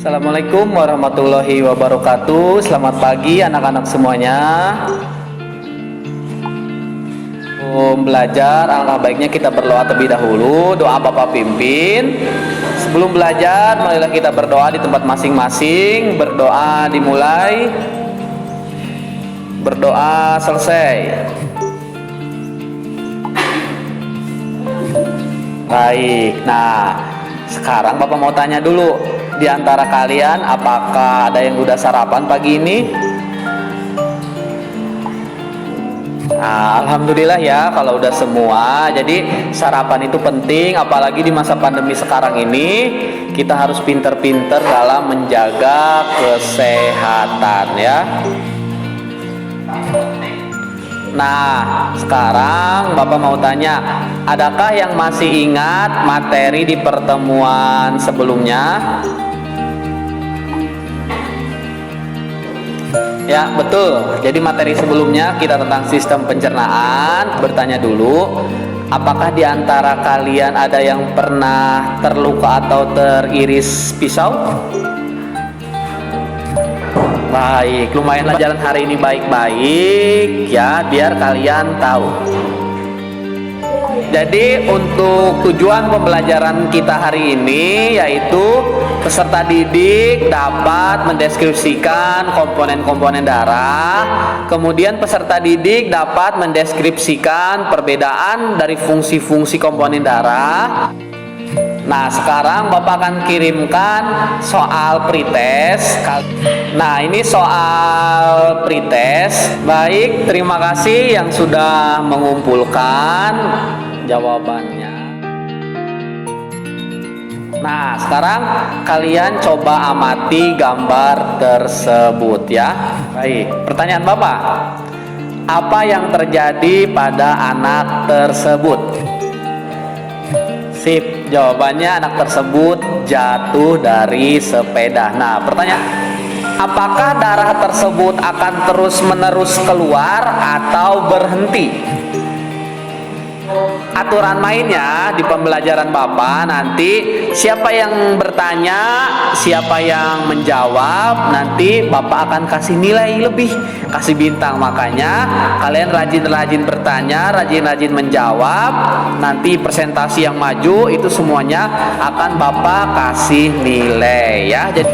Assalamualaikum warahmatullahi wabarakatuh. Selamat pagi anak-anak semuanya. Sebelum belajar, alangkah baiknya kita berdoa terlebih dahulu. Doa Bapak pimpin. Sebelum belajar, marilah kita berdoa di tempat masing-masing. Berdoa dimulai, berdoa selesai. Baik, nah sekarang Bapak mau tanya dulu, di antara kalian apakah ada yang udah sarapan pagi ini? Nah, alhamdulillah ya kalau udah semua. Jadi sarapan itu penting, apalagi di masa pandemi sekarang ini. Kita harus pinter-pinter dalam menjaga kesehatan ya. Nah, sekarang Bapak mau tanya, adakah yang masih ingat materi di pertemuan sebelumnya? Ya, betul. Jadi materi sebelumnya kita tentang sistem pencernaan. Bertanya dulu, apakah di antara kalian ada yang pernah terluka atau teriris pisau? Baik, lumayanlah jalan hari ini baik-baik ya, biar kalian tahu. Jadi untuk tujuan pembelajaran kita hari ini yaitu peserta didik dapat mendeskripsikan komponen-komponen darah. Kemudian peserta didik dapat mendeskripsikan perbedaan dari fungsi-fungsi komponen darah. Nah, sekarang Bapak akan kirimkan soal pretest. Nah, ini soal pretest. Baik, terima kasih yang sudah mengumpulkan jawabannya. Nah, sekarang kalian coba amati gambar tersebut ya. Baik, pertanyaan Bapak, apa yang terjadi pada anak tersebut? Sip, jawabannya anak tersebut jatuh dari sepeda. Nah, pertanyaan, apakah darah tersebut akan terus-menerus keluar atau berhenti? Aturan mainnya di pembelajaran Bapak nanti siapa yang bertanya, siapa yang menjawab, nanti Bapak akan kasih nilai lebih, kasih bintang. Makanya kalian rajin-rajin bertanya, rajin-rajin menjawab. Nanti presentasi yang maju itu semuanya akan Bapak kasih nilai ya. Jadi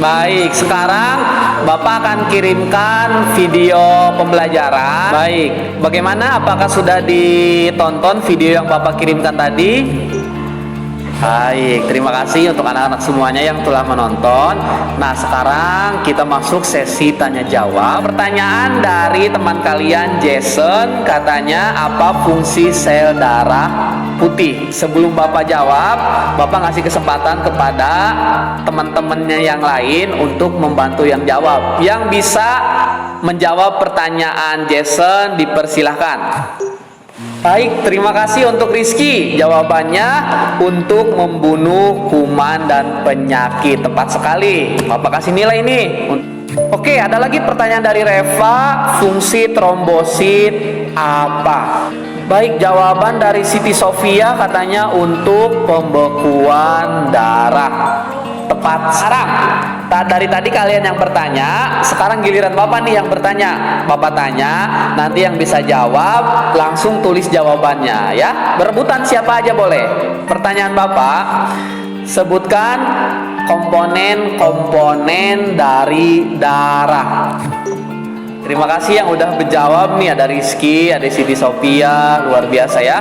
baik, sekarang Bapak akan kirimkan video pembelajaran. Baik, bagaimana? Apakah sudah ditonton video yang Bapak kirimkan tadi? Baik, terima kasih untuk anak-anak semuanya yang telah menonton. Nah, sekarang kita masuk sesi tanya jawab. Pertanyaan dari teman kalian Jason, katanya apa fungsi sel darah putih? Sebelum Bapak jawab, Bapak ngasih kesempatan kepada teman-temannya yang lain untuk membantu yang jawab. Yang bisa menjawab pertanyaan Jason dipersilahkan. Baik, terima kasih untuk Rizky. Jawabannya untuk membunuh kuman dan penyakit. Tepat sekali. Bapak kasih nilai ini. Oke, ada lagi pertanyaan dari Reva. Fungsi trombosit apa? Baik, jawaban dari Siti Sofia katanya untuk pembekuan darah. Tepat. Sekarang dari tadi kalian yang bertanya, sekarang giliran Bapak nih yang bertanya. Bapak tanya, nanti yang bisa jawab langsung tulis jawabannya ya. Berebutan siapa aja boleh. Pertanyaan Bapak, sebutkan komponen-komponen dari darah. Terima kasih yang udah menjawab nih, ada Rizky, ada Siti Sofia, luar biasa ya.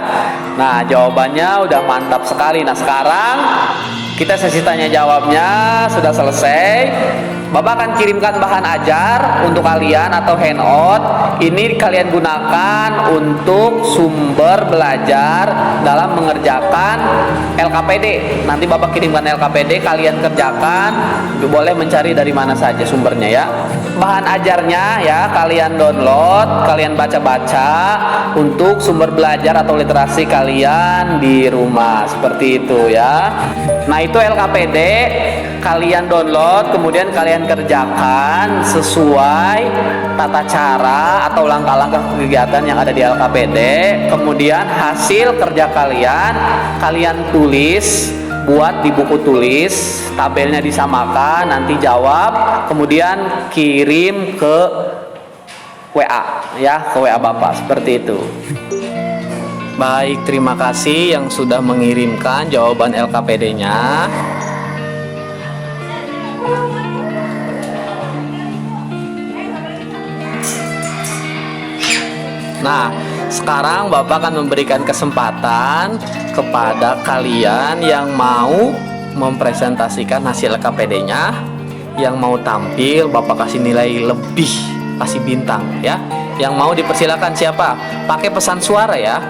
Nah, jawabannya udah mantap sekali. Nah, sekarang kita sesi tanya jawabnya sudah selesai. Bapak akan kirimkan bahan ajar untuk kalian atau handout. Ini kalian gunakan untuk sumber belajar dalam mengerjakan LKPD. Nanti Bapak kirimkan LKPD, kalian kerjakan. Boleh mencari dari mana saja sumbernya ya. Bahan ajarnya ya kalian download, kalian baca-baca untuk sumber belajar atau literasi kalian di rumah. Seperti itu ya. Nah, itu LKPD kalian download, kemudian kalian kerjakan sesuai tata cara atau langkah-langkah kegiatan yang ada di LKPD. Kemudian hasil kerja kalian tulis buat di buku tulis, tabelnya disamakan, nanti jawab, kemudian kirim ke WA ya, ke WA Bapak seperti itu. Baik, terima kasih yang sudah mengirimkan jawaban LKPD-nya. Nah, sekarang Bapak akan memberikan kesempatan kepada kalian yang mau mempresentasikan hasil LKPD-nya, yang mau tampil, Bapak kasih nilai lebih, kasih bintang ya. Yang mau dipersilakan siapa? Pakai pesan suara ya.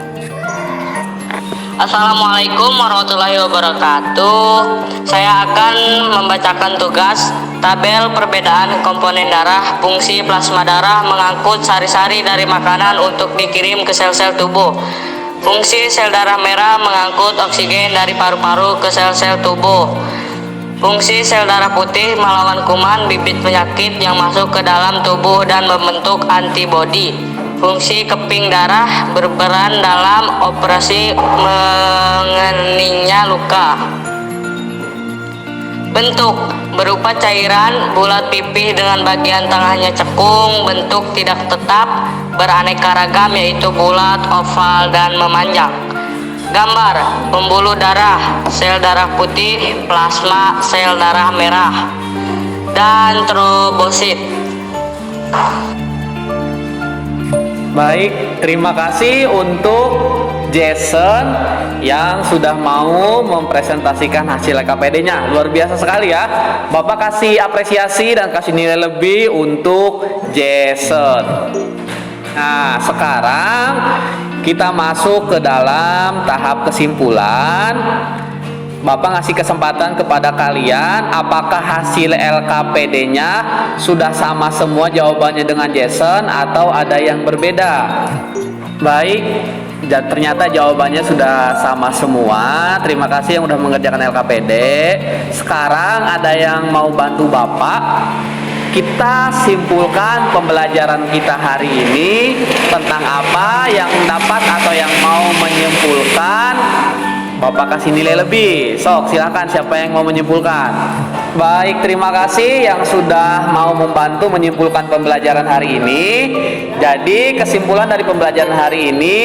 Assalamualaikum warahmatullahi wabarakatuh. Saya akan membacakan tugas tabel perbedaan komponen darah. Fungsi plasma darah mengangkut sari-sari dari makanan untuk dikirim ke sel-sel tubuh. Fungsi sel darah merah mengangkut oksigen dari paru-paru ke sel-sel tubuh. Fungsi sel darah putih melawan kuman bibit penyakit yang masuk ke dalam tubuh dan membentuk antibodi. Fungsi keping darah berperan dalam operasi mengeningnya luka. Bentuk berupa cairan bulat pipih dengan bagian tengahnya cekung, bentuk tidak tetap, beraneka ragam yaitu bulat, oval, dan memanjang. Gambar pembuluh darah, sel darah putih, plasma, sel darah merah, dan trombosit. Baik, terima kasih untuk Jason yang sudah mau mempresentasikan hasil LKPD-nya. Luar biasa sekali ya. Bapak kasih apresiasi dan kasih nilai lebih untuk Jason. Nah, sekarang kita masuk ke dalam tahap kesimpulan. Bapak ngasih kesempatan kepada kalian, apakah hasil LKPD-nya sudah sama semua jawabannya dengan Jason atau ada yang berbeda? Baik, ternyata jawabannya sudah sama semua. Terima kasih yang sudah mengerjakan LKPD. Sekarang ada yang mau bantu Bapak. Kita simpulkan pembelajaran kita hari ini tentang apa, yang dapat atau yang mau menyimpulkan. Bapak kasih nilai lebih. Sok, silakan siapa yang mau menyimpulkan. Baik, terima kasih yang sudah mau membantu menyimpulkan pembelajaran hari ini. Jadi kesimpulan dari pembelajaran hari ini,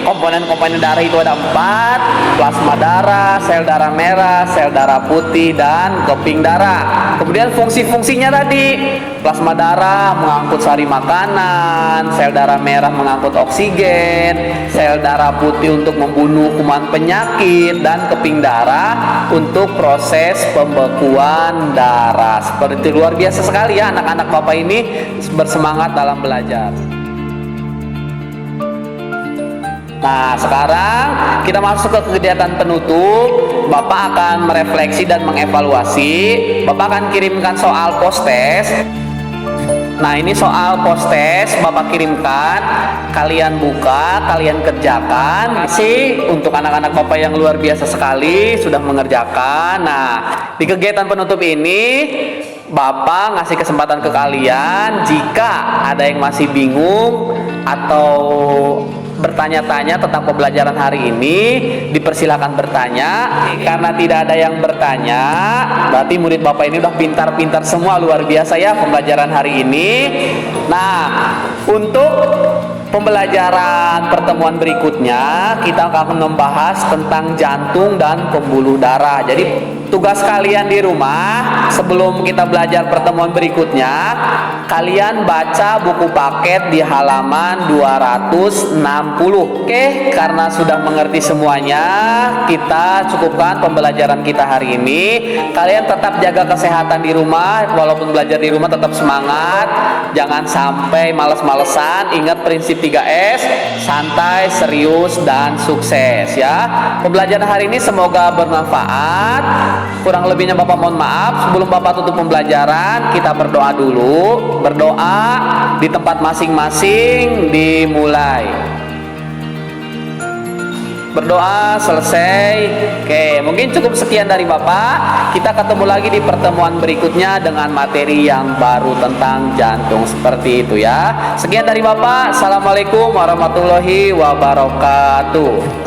komponen-komponen darah itu ada 4: plasma darah, sel darah merah, sel darah putih, dan keping darah. Kemudian fungsi-fungsinya tadi, plasma darah mengangkut sari makanan, sel darah merah mengangkut oksigen, sel darah putih untuk membunuh kuman penyakit, dan keping darah untuk proses pembekuan darah. Seperti luar biasa sekali ya, anak-anak Bapak ini bersemangat dalam belajar. Nah, sekarang kita masuk ke kegiatan penutup. Bapak akan merefleksi dan mengevaluasi. Bapak akan kirimkan soal post-test. Nah, ini soal post-test Bapak kirimkan, kalian buka, kalian kerjakan. Masih untuk anak-anak Bapak yang luar biasa sekali sudah mengerjakan. Nah, di kegiatan penutup ini Bapak ngasih kesempatan ke kalian, jika ada yang masih bingung atau bertanya-tanya tentang pembelajaran hari ini, dipersilakan bertanya. Karena tidak ada yang bertanya, berarti murid Bapak ini udah pintar-pintar semua, luar biasa ya pembelajaran hari ini. Nah, untuk pembelajaran pertemuan berikutnya kita akan membahas tentang jantung dan pembuluh darah. Jadi tugas kalian di rumah sebelum kita belajar pertemuan berikutnya, kalian baca buku paket di halaman 260. Oke, karena sudah mengerti semuanya, kita cukupkan pembelajaran kita hari ini. Kalian tetap jaga kesehatan di rumah, walaupun belajar di rumah tetap semangat, jangan sampai males-malesan. Ingat prinsip 3S, santai, serius, dan sukses ya. Pembelajaran hari ini semoga bermanfaat. Kurang lebihnya Bapak mohon maaf. Sebelum Bapak tutup pembelajaran, kita berdoa dulu. Berdoa di tempat masing-masing dimulai. Berdoa selesai. Oke, mungkin cukup sekian dari Bapak. Kita ketemu lagi di pertemuan berikutnya dengan materi yang baru tentang jantung, seperti itu ya. Sekian dari Bapak. Assalamualaikum warahmatullahi wabarakatuh.